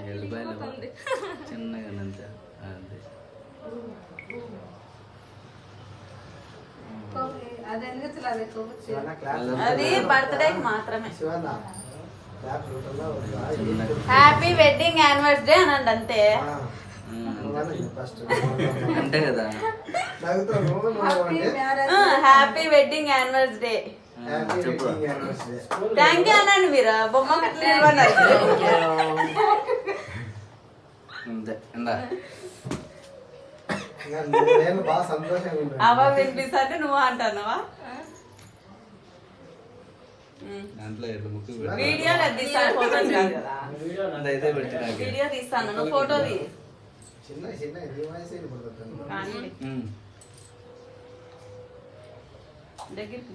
వెళ్ళిపోయింది చిన్నగా అంతే అంతే. అది బర్త్డే మాత్రమే. హ్యాపీ వెడ్డింగ్ యానివర్సరీ అనండి అంతే. అంతే కదా. Happy wedding anniversary. Thank you అనండి మీరు. బొమ్మ అవ్వ వినిపిస్తే నువ్వు అంటున్నావా? వీడియో తీస్తాను, ఫోటో వీడియో తీస్తాను, నువ్వు ఫోటో తీ. దగ్గరికి